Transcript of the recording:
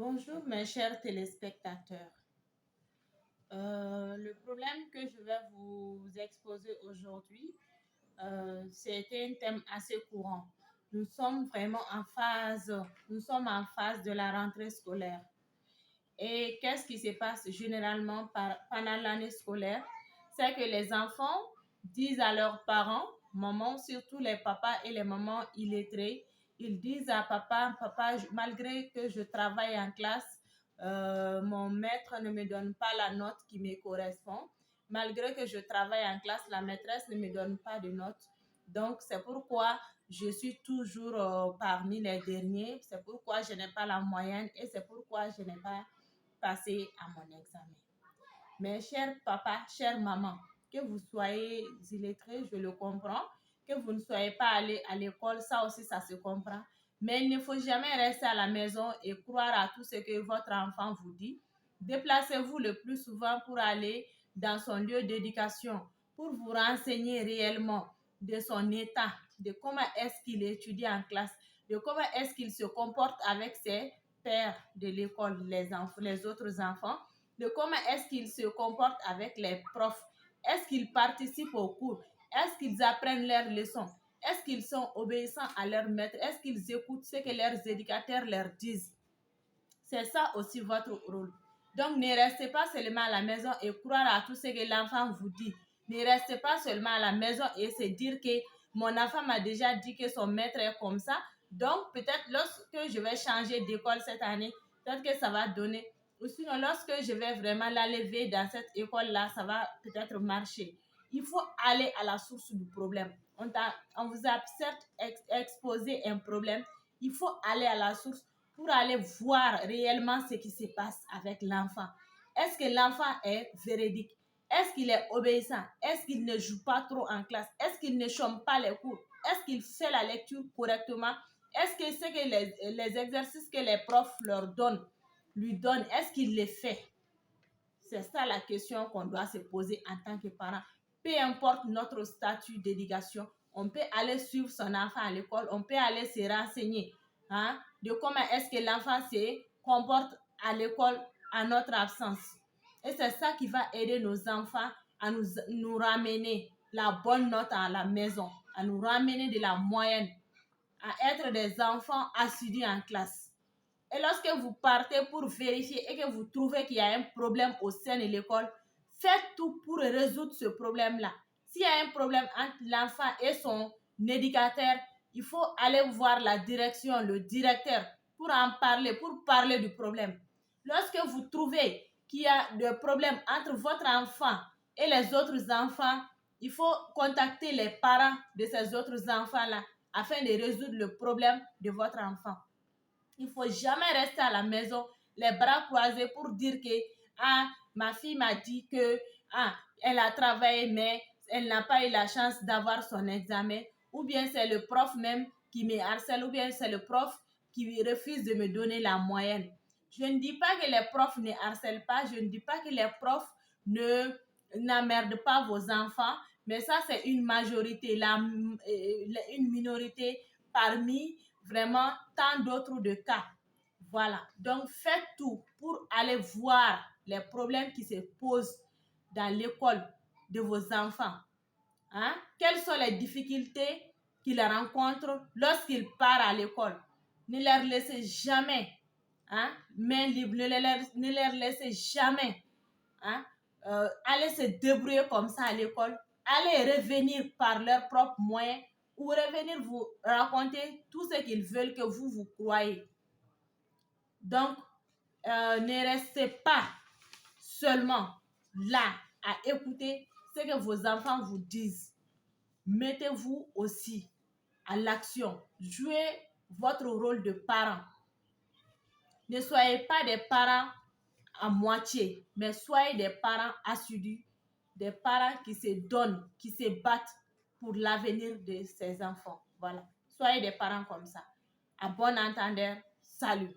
Bonjour mes chers téléspectateurs. Le problème que je vais vous exposer aujourd'hui, c'est un thème assez courant. Nous sommes en phase de la rentrée scolaire. Et qu'est-ce qui se passe généralement pendant l'année scolaire? C'est que les enfants disent à leurs parents, maman, surtout les papas et les mamans illettrés, ils disent à papa, malgré que je travaille en classe, mon maître ne me donne pas la note qui me correspond. Malgré que je travaille en classe, la maîtresse ne me donne pas de note. Donc, c'est pourquoi je suis toujours parmi les derniers. C'est pourquoi je n'ai pas la moyenne et c'est pourquoi je n'ai pas passé à mon examen. Mes chers papas, chères mamans, que vous soyez illettrés, je le comprends. Que vous ne soyez pas allés à l'école, ça aussi, ça se comprend. Mais il ne faut jamais rester à la maison et croire à tout ce que votre enfant vous dit. Déplacez-vous le plus souvent pour aller dans son lieu d'éducation, pour vous renseigner réellement de son état, de comment est-ce qu'il étudie en classe, de comment est-ce qu'il se comporte avec ses pères de l'école, les autres enfants, de comment est-ce qu'ils se comportent avec les profs. Est-ce qu'ils participent au cours? Est-ce qu'ils apprennent leurs leçons? Est-ce qu'ils sont obéissants à leur maître? Est-ce qu'ils écoutent ce que leurs éducateurs leur disent? C'est ça aussi votre rôle. Donc, ne restez pas seulement à la maison et croire à tout ce que l'enfant vous dit. Ne restez pas seulement à la maison et se dire que mon enfant m'a déjà dit que son maître est comme ça. Donc, peut-être lorsque je vais changer d'école cette année, peut-être que ça va donner. Ou sinon, lorsque je vais vraiment l'enlever dans cette école-là, ça va peut-être marcher. Il faut aller à la source du problème. On vous a certes exposé un problème. Il faut aller à la source pour aller voir réellement ce qui se passe avec l'enfant. Est-ce que l'enfant est véridique? Est-ce qu'il est obéissant? Est-ce qu'il ne joue pas trop en classe? Est-ce qu'il ne chôme pas les cours? Est-ce qu'il fait la lecture correctement? Est-ce que c'est que les exercices que les profs lui donnent, est-ce qu'il les fait? C'est ça la question qu'on doit se poser en tant que parent. Peu importe notre statut d'éducation, on peut aller suivre son enfant à l'école, on peut aller se renseigner de comment est-ce que l'enfant se comporte à l'école en notre absence. Et c'est ça qui va aider nos enfants à nous ramener la bonne note à la maison, à nous ramener de la moyenne, à être des enfants assidus en classe. Et lorsque vous partez pour vérifier et que vous trouvez qu'il y a un problème au sein de l'école, faites tout pour résoudre ce problème-là. S'il y a un problème entre l'enfant et son éducateur, il faut aller voir la direction, le directeur, pour en parler, pour parler du problème. Lorsque vous trouvez qu'il y a des problèmes entre votre enfant et les autres enfants, il faut contacter les parents de ces autres enfants-là afin de résoudre le problème de votre enfant. Il ne faut jamais rester à la maison, les bras croisés pour dire que ma fille m'a dit que elle a travaillé mais elle n'a pas eu la chance d'avoir son examen. Ou bien c'est le prof même qui me harcèle, ou bien c'est le prof qui refuse de me donner la moyenne. Je ne dis pas que les profs ne harcèlent pas, je ne dis pas que les profs n'emmerdent pas vos enfants, mais ça c'est une majorité, une minorité parmi vraiment tant d'autres de cas. Voilà, donc faites tout pour aller voir les problèmes qui se posent dans l'école de vos enfants. Quelles sont les difficultés qu'ils rencontrent lorsqu'ils partent à l'école? Ne leur laissez jamais main libre, ne leur laissez jamais aller se débrouiller comme ça à l'école, aller revenir par leurs propres moyens ou revenir vous raconter tout ce qu'ils veulent que vous croyez. Donc, ne restez pas seulement là à écouter ce que vos enfants vous disent. Mettez-vous aussi à l'action. Jouez votre rôle de parent. Ne soyez pas des parents à moitié, mais soyez des parents assidus, des parents qui se donnent, qui se battent pour l'avenir de ses enfants. Voilà. Soyez des parents comme ça. À bon entendeur, salut.